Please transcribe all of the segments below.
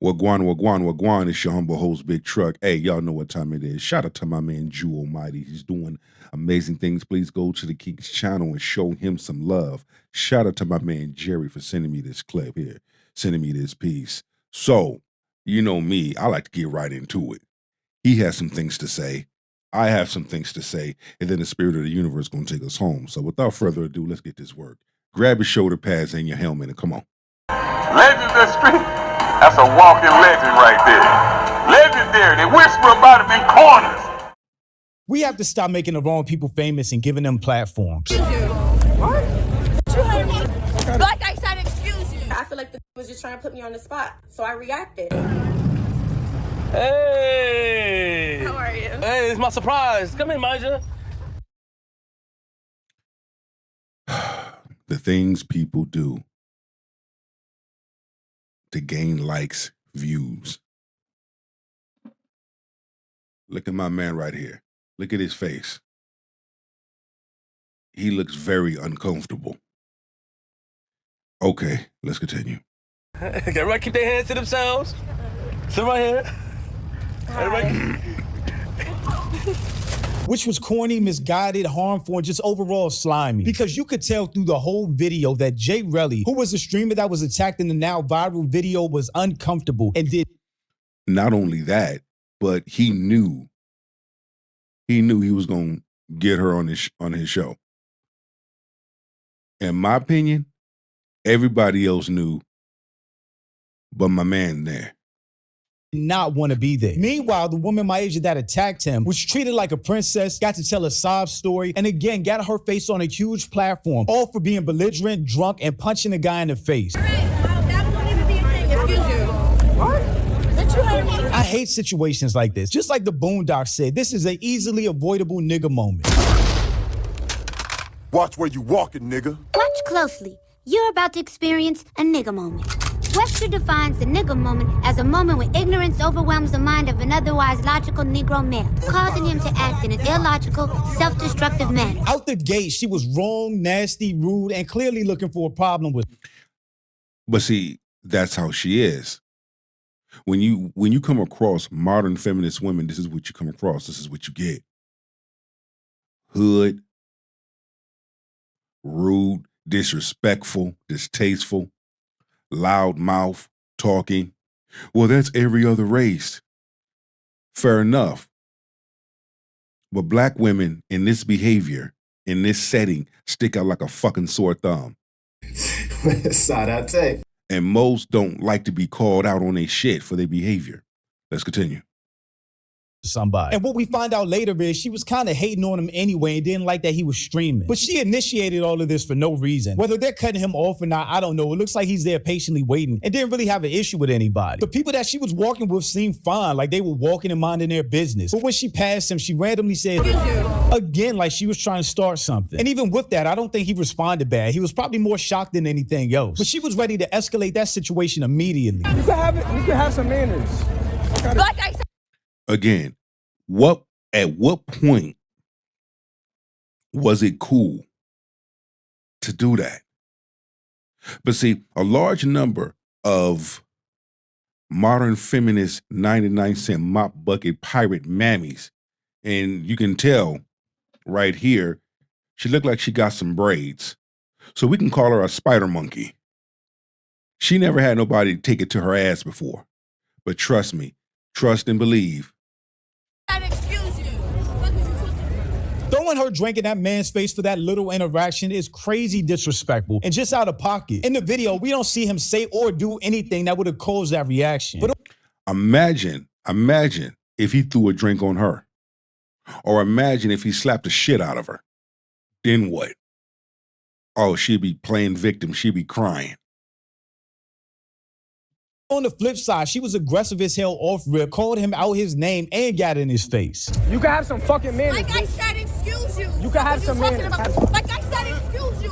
Wagwan, wagwan, wagwan. It's your humble host, Big Truck. Hey, y'all know what time it is. Shout out to my man, Jew Almighty. He's doing amazing things. Please go to the King's channel and show him some love. Shout out to my man, Jerry, for sending me this clip here, sending me this piece. So, you know me, I like to get right into it. He has some things to say. I have some things to say. And then the spirit of the universe is going to take us home. So without further ado, let's get this work. Grab your shoulder pads and your helmet and come on. Legends of Street. That's a walking legend right there. Legendary. They whisper about him in corners. We have to stop making the wrong people famous and giving them platforms. What? Like I said, excuse you. I feel like the was just trying to put me on the spot, so I reacted. Hey! How are you? Hey, it's my surprise. Come in, Maja. The things people do to gain likes, views. Look at my man right here. Look at his face. He looks very uncomfortable. Okay, let's continue. Everybody keep their hands to themselves. Sit right here. Everybody. Which was corny, misguided, harmful, and just overall slimy. Because you could tell through the whole video that Jay Relly, who was a streamer that was attacked in the now viral video, was uncomfortable and did. Not only that, but he knew he was going to get her on his show. In my opinion, everybody else knew, but my man there. Not want to be there. Meanwhile, the woman my age that attacked him was treated like a princess, got to tell a sob story, and again got her face on a huge platform, all for being belligerent, drunk, and punching a guy in the face. That won't even be a thing. Excuse you. What? Did you hear me? I hate situations like this. Just like the Boondocks said, this is an easily avoidable nigga moment. Watch where you walking, nigga. Watch closely. You're about to experience a nigga moment. Webster defines the nigga moment as a moment when ignorance overwhelms the mind of an otherwise logical Negro male, causing him to act in an illogical, self-destructive manner. Out the gate, she was wrong, nasty, rude, and clearly looking for a problem with. But see, that's how she is. When you come across modern feminist women, this is what you come across. This is what you get. Hood, rude, disrespectful, distasteful, loud mouth, talking. Well, that's every other race. Fair enough. But black women in this behavior, in this setting, stick out like a fucking sore thumb. Saw that take. And most don't like to be called out on their shit for their behavior. Let's continue. Somebody. And what we find out later is she was kind of hating on him anyway and didn't like that he was streaming. But she initiated all of this for no reason. Whether they're cutting him off or not, I don't know. It looks like he's there patiently waiting and didn't really have an issue with anybody. The people that she was walking with seemed fine, like they were walking and minding their business. But when she passed him, she randomly said, again, like she was trying to start something. And even with that, I don't think he responded bad. He was probably more shocked than anything else. But she was ready to escalate that situation immediately. You can have some manners. Like I said. Again, at what point was it cool to do that? But see, a large number of modern feminist 99-cent mop bucket pirate mammies, and you can tell right here, she looked like she got some braids. So we can call her a spider monkey. She never had nobody take it to her ass before. But trust me, trust and believe. Throwing her drink in that man's face for that little interaction is crazy disrespectful and just out of pocket. In the video, we don't see him say or do anything that would have caused that reaction. But imagine if he threw a drink on her. Or imagine if he slapped the shit out of her. Then what? Oh, she'd be playing victim. She'd be crying. On the flip side, she was aggressive as hell off rip, called him out his name, and got in his face. You can have some fucking manners. Like I said, excuse you. You can have some manners. Like I said, excuse you.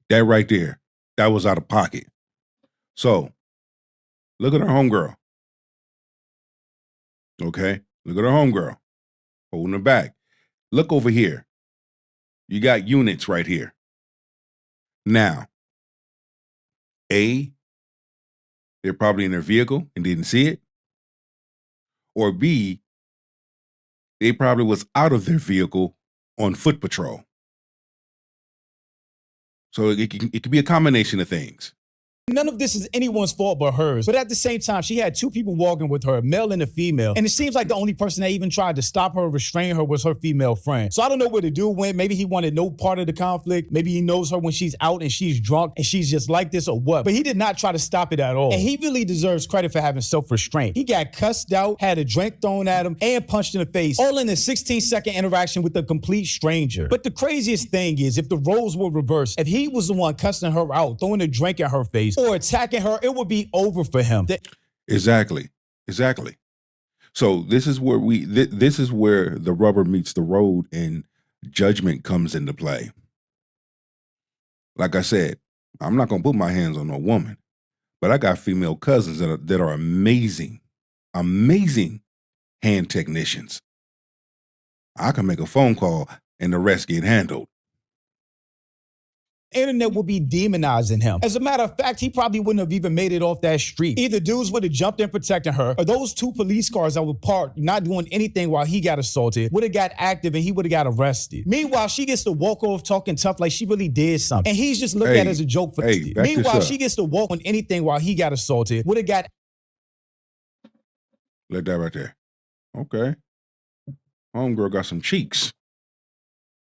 That right there, that was out of pocket. So, look at her homegirl. Okay? Look at her homegirl. Holding her back. Look over here. You got units right here. Now, A, they're probably in their vehicle and didn't see it. Or B, they probably was out of their vehicle on foot patrol. So it could be a combination of things. None of this is anyone's fault but hers. But at the same time, she had two people walking with her, a male and a female. And it seems like the only person that even tried to stop her or restrain her was her female friend. So I don't know where the dude went. Maybe he wanted no part of the conflict. Maybe he knows her when she's out and she's drunk and she's just like this or what. But he did not try to stop it at all. And he really deserves credit for having self-restraint. He got cussed out, had a drink thrown at him, and punched in the face, all in a 16-second interaction with a complete stranger. But the craziest thing is, if the roles were reversed, if he was the one cussing her out, throwing a drink at her face, or attacking her, it would be over for him. Exactly. So this is where this is where the rubber meets the road and judgment comes into play. Like I said, I'm not gonna put my hands on no woman, but I got female cousins that are amazing hand technicians. I can make a phone call and the rest get handled. Internet would be demonizing him. As a matter of fact, he probably wouldn't have even made it off that street. Either dudes would have jumped in protecting her, or those two police cars that were parked not doing anything while he got assaulted would have got active and he would have got arrested. Meanwhile, she gets to walk off talking tough like she really did something. And he's just looked at as a joke for this. Meanwhile, she gets to walk on anything while he got assaulted, would have got... Let that right there. Okay. Homegirl got some cheeks.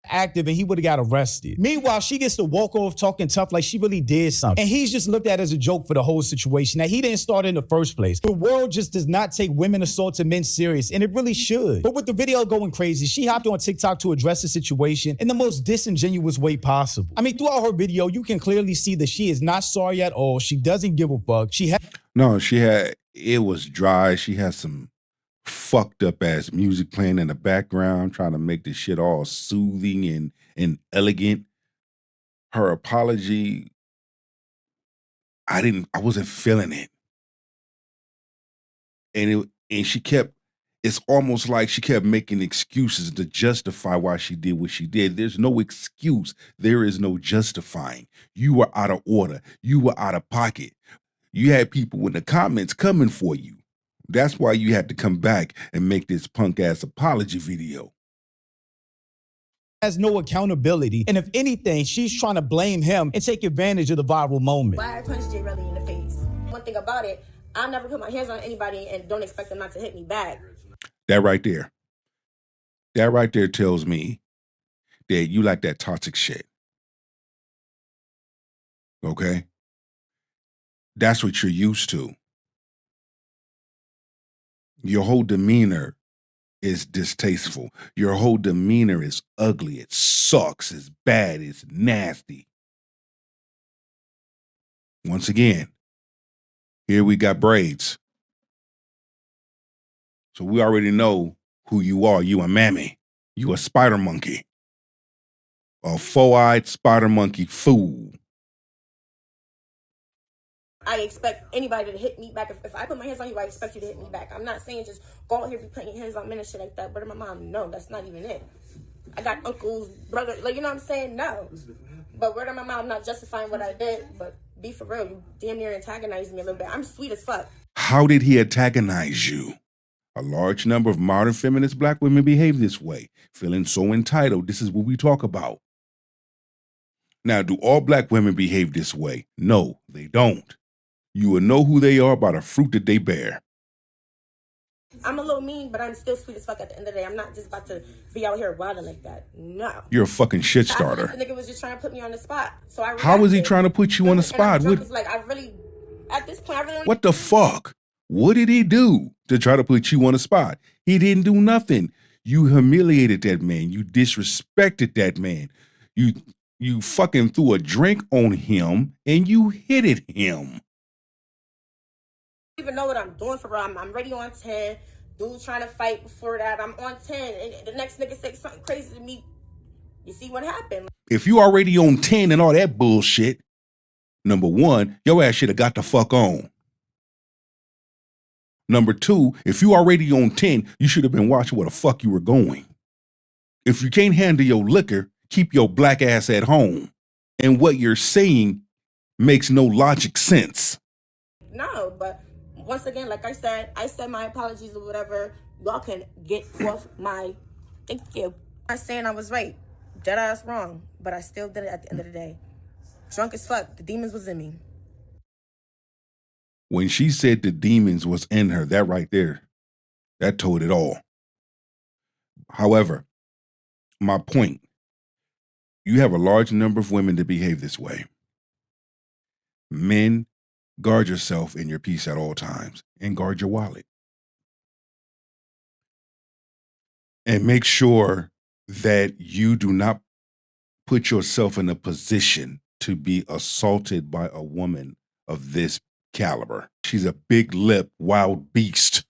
Active and he would have got arrested. Meanwhile, she gets to walk off talking tough like she really did something. And he's just looked at as a joke for the whole situation that he didn't start in the first place. The world just does not take women assaulting men serious, and it really should. But with the video going crazy, she hopped on TikTok to address the situation in the most disingenuous way possible. I mean, throughout her video, you can clearly see that she is not sorry at all. She doesn't give a fuck. It was dry. She had some fucked up ass music playing in the background, trying to make this shit all soothing and elegant. Her apology, I wasn't feeling it. And it's almost like she kept making excuses to justify why she did what she did. There's no excuse. There is no justifying. You were out of order. You were out of pocket. You had people in the comments coming for you. That's why you had to come back and make this punk ass apology video. Has no accountability. And if anything, she's trying to blame him and take advantage of the viral moment. Why I punched Jay Relly in the face. One thing about it, I'll never put my hands on anybody and don't expect them not to hit me back. That right there tells me that you like that toxic shit. Okay? That's what you're used to. Your whole demeanor is distasteful. Your whole demeanor is ugly. It sucks. It's bad. It's nasty. Once again, here we got braids. So we already know who you are. You a mammy. You a spider monkey. A four-eyed spider monkey fool. I expect anybody to hit me back. If I put my hands on you, I expect you to hit me back. I'm not saying just go out here be putting your hands on men and shit like that. But my mom, no, that's not even it. I got uncles, brothers, like, you know what I'm saying? No. But word of my mom, I'm not justifying what I did, but be for real, you damn near antagonized me a little bit. I'm sweet as fuck. How did he antagonize you? A large number of modern feminist black women behave this way, feeling so entitled. This is what we talk about. Now, do all black women behave this way? No, they don't. You will know who they are by the fruit that they bear. I'm a little mean, but I'm still sweet as fuck at the end of the day. I'm not just about to be out here wilding like that. No. You're a fucking shit starter. The nigga was just trying to put me on the spot. So I How was he trying to put you on the spot? Like, at this point, I really don't. What the fuck? What did he do to try to put you on the spot? He didn't do nothing. You humiliated that man. You disrespected that man. You fucking threw a drink on him and you hit at him. Even know what I'm doing for real. I'm ready on 10. Dude's trying to fight before that. I'm on 10. And the next nigga say something crazy to me. You see what happened? If you already on 10 and all that bullshit, number one, your ass should have got the fuck on. Number two, if you already on 10, you should have been watching where the fuck you were going. If you can't handle your liquor, keep your black ass at home. And what you're saying makes no logic sense. No, but once again, like I said my apologies or whatever. Y'all can get off my, thank you. I'm not saying I was right, dead ass wrong, but I still did it at the end of the day. Drunk as fuck, the demons was in me. When she said the demons was in her, that right there, that told it all. However, my point, you have a large number of women that behave this way. Men, guard yourself and your peace at all times, and guard your wallet. And make sure that you do not put yourself in a position to be assaulted by a woman of this caliber. She's a big lip, wild beast.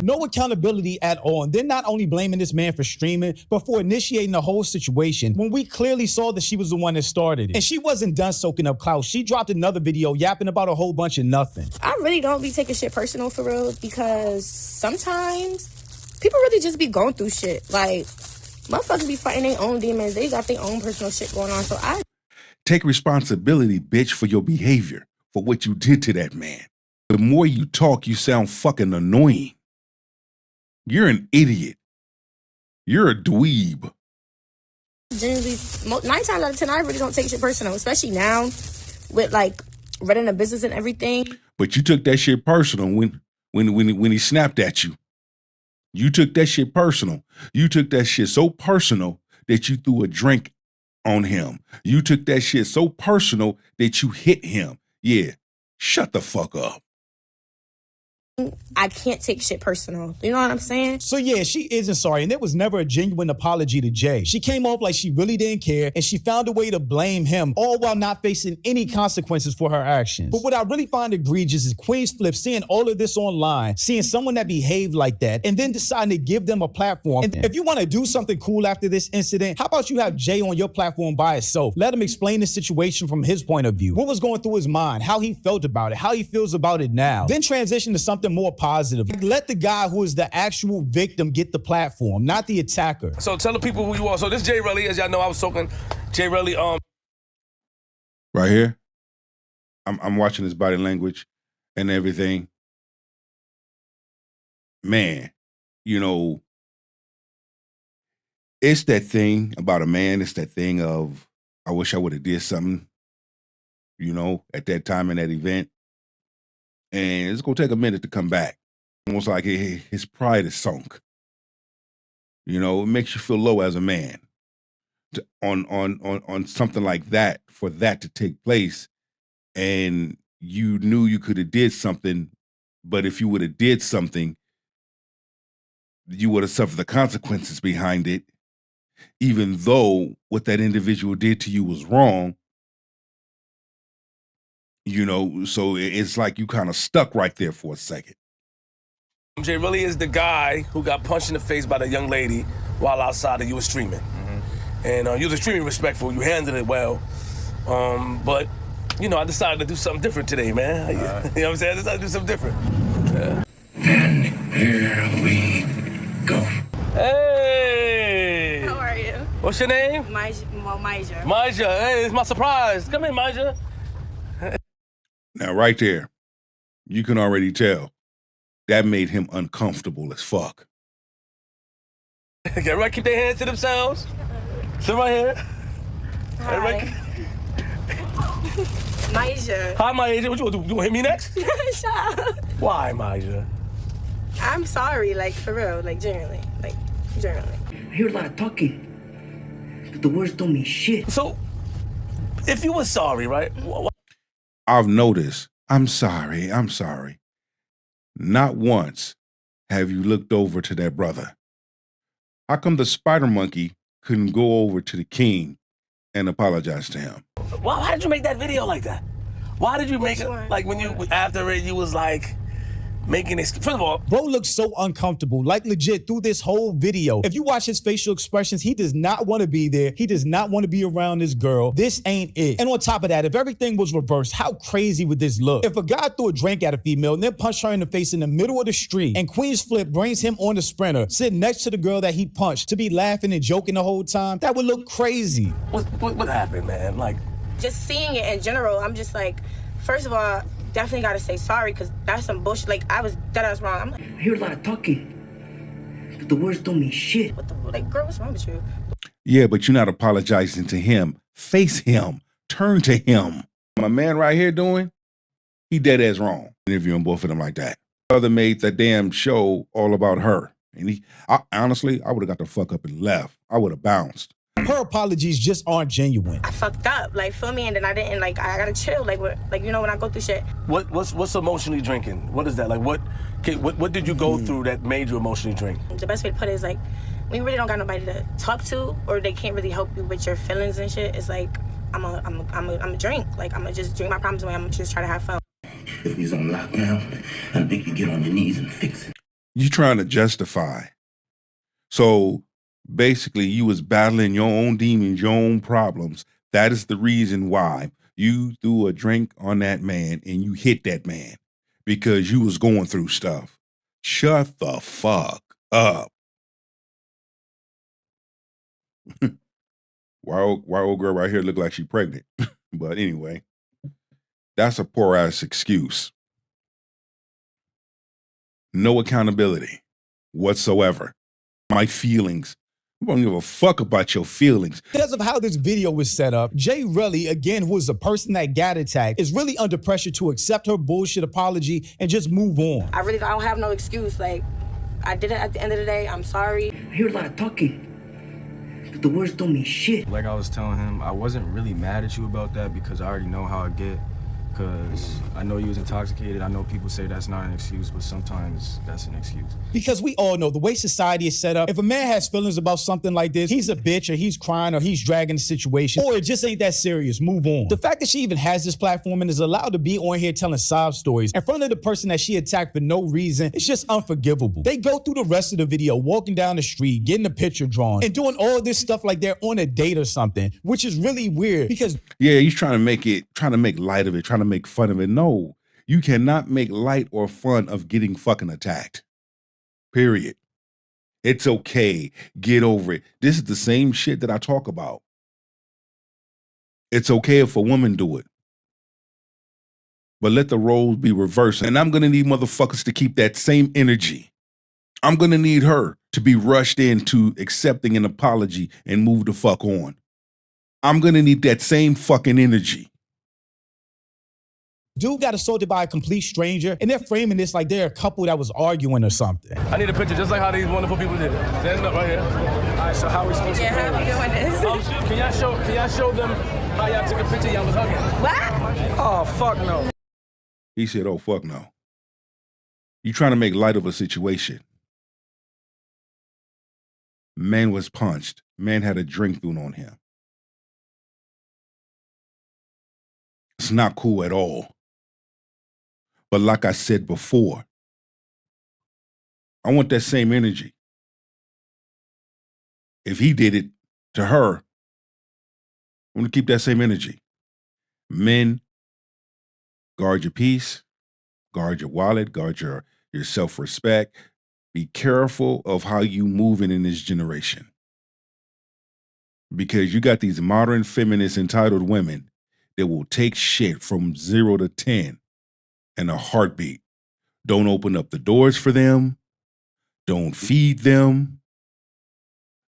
No accountability at all. And they're not only blaming this man for streaming, but for initiating the whole situation when we clearly saw that she was the one that started it. And she wasn't done soaking up clout. She dropped another video yapping about a whole bunch of nothing. I really don't be taking shit personal for real, because sometimes people really just be going through shit. Like, motherfuckers be fighting their own demons. They got their own personal shit going on. So I take responsibility, bitch, for your behavior, for what you did to that man. The more you talk, you sound fucking annoying. You're an idiot. You're a dweeb. Generally, 9 times out of 10, I really don't take shit personal, especially now with like running a business and everything. But you took that shit personal when he snapped at you. You took that shit personal. You took that shit so personal that you threw a drink on him. You took that shit so personal that you hit him. Yeah, shut the fuck up. I can't take shit personal. You know what I'm saying? So yeah, she isn't sorry, and there was never a genuine apology to Jay. She came off like she really didn't care, and she found a way to blame him, all while not facing any consequences for her actions. But what I really find egregious is QueenzFlip seeing all of this online, seeing someone that behaved like that, and then deciding to give them a platform. And if you want to do something cool after this incident, how about you have Jay on your platform by itself? Let him explain the situation from his point of view. What was going through his mind, how he felt about it, how he feels about it now. Then transition to something more positive. Let the guy who is the actual victim get the platform, not the attacker. So tell the people who you are. So this Jay Relly, as y'all know, I was talking Jay Relly. Right here, I'm watching his body language and everything. Man, you know, it's that thing about a man. It's that thing of, I wish I would have did something, you know, at that time in that event. And it's going to take a minute to come back. Almost like his pride is sunk. You know, it makes you feel low as a man on something like that, for that to take place. And you knew you could have did something, but if you would have did something, you would have suffered the consequences behind it, even though what that individual did to you was wrong. You know, so it's like you kind of stuck right there for a second. Jay Relly is the guy who got punched in the face by the young lady while outside and you were streaming. And you was extremely respectful. You handled it well. But, you know, I decided to do something different today, man. You know what I'm saying? I decided to do something different. Yeah. And here we go. Hey! How are you? What's your name? Maija. Maija. Hey, it's my surprise. Come in, Maija. Now, right there, you can already tell that made him uncomfortable as fuck. Everybody keep their hands to themselves. Sit right here. Hi. Everybody... Maija. Hi, Maija. What you want to do? You want to hit me next? Shut up. Why, Maija? I'm sorry, like, for real, like, genuinely. Like, genuinely. I hear a lot of talking, but the words don't mean shit. So, if you were sorry, right? I've noticed, I'm sorry. Not once have you looked over to that brother. How come the spider monkey couldn't go over to the king and apologize to him? Why did you make that video like that? Why did you make it like when you, after it, you was like, making this, first of all, bro looks so uncomfortable, like legit through this whole video. If you watch his facial expressions, he does not want to be there. He does not want to be around this girl. This ain't it. And on top of that, if everything was reversed, how crazy would this look? If a guy threw a drink at a female and then punched her in the face in the middle of the street, and QueenzFlip brings him on the sprinter, sitting next to the girl that he punched, to be laughing and joking the whole time, that would look crazy. What happened, man? Like, just seeing it in general, I'm just like, first of all, definitely gotta say sorry, because that's some bullshit. Like, I was dead ass wrong. I'm like, I hear a lot of talking, but the words don't mean shit. what the, like, girl, what's wrong with you? Yeah, but you're not apologizing to him. Face him. Turn to him. My man right here doing, he dead ass wrong. Interviewing both of them like that. Other made that damn show all about her. And honestly, I would have got the fuck up and left. I would have bounced. Her apologies just aren't genuine. I fucked up, like, feel me? And then I didn't, like, I gotta chill. Like, you know, when I go through shit. What's emotionally drinking? What is that? Like, what did you go through that made you emotionally drink? The best way to put it is, like, when you really don't got nobody to talk to, or they can't really help you with your feelings and shit, it's like, I'm a drink. Like, I'm gonna just drink my problems away. I'm gonna just try to have fun. If he's on lockdown, I think you get on your knees and fix it. You trying to justify. So basically you was battling your own demons, your own problems. That is the reason why you threw a drink on that man and you hit that man, because you was going through stuff. Shut the fuck up. Why old girl right here look like she pregnant? But anyway, that's a poor ass excuse. No accountability whatsoever. My feelings. I don't give a fuck about your feelings. Because of how this video was set up, Jay Relly, again, who is the person that got attacked, is really under pressure to accept her bullshit apology and just move on. I don't have no excuse. Like, I did it at the end of the day. I'm sorry. I hear a lot of talking, but the words don't mean shit. Like I was telling him, I wasn't really mad at you about that because I already know how I get. Because I know you was intoxicated. I know people say that's not an excuse, but sometimes that's an excuse. Because we all know the way society is set up, if a man has feelings about something like this, he's a bitch, or he's crying, or he's dragging the situation, or it just ain't that serious, move on. The fact that she even has this platform and is allowed to be on here telling sob stories in front of the person that she attacked for no reason, it's just unforgivable. They go through the rest of the video, walking down the street, getting a picture drawn, and doing all this stuff like they're on a date or something, which is really weird because... Yeah, he's trying to make light of it, trying to make fun of it. No, you cannot make light or fun of getting fucking attacked. Period. It's okay. Get over it. This is the same shit that I talk about. It's okay if a woman do it. But let the roles be reversed. And I'm going to need motherfuckers to keep that same energy. I'm going to need her to be rushed into accepting an apology and move the fuck on. I'm going to need that same fucking energy. Dude got assaulted by a complete stranger, and they're framing this like they're a couple that was arguing or something. I need a picture just like how these wonderful people did it. Stand up right here. All right, so how are we supposed to do how we doing this? Can y'all show them how y'all took a picture y'all was hugging? What? Oh, fuck no. He said, oh, fuck no. You trying to make light of a situation. Man was punched. Man had a drink thrown on him. It's not cool at all. But like I said before, I want that same energy. If he did it to her, I want to keep that same energy. Men, guard your peace, guard your wallet, guard your self-respect. Be careful of how you moving in this generation. Because you got these modern feminist entitled women that will take shit from 0 to 10 in a heartbeat. Don't open up the doors for them. Don't feed them.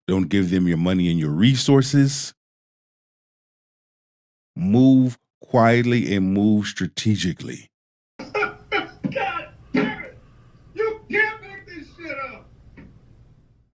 Don't give them your money and your resources. Move quietly and move strategically.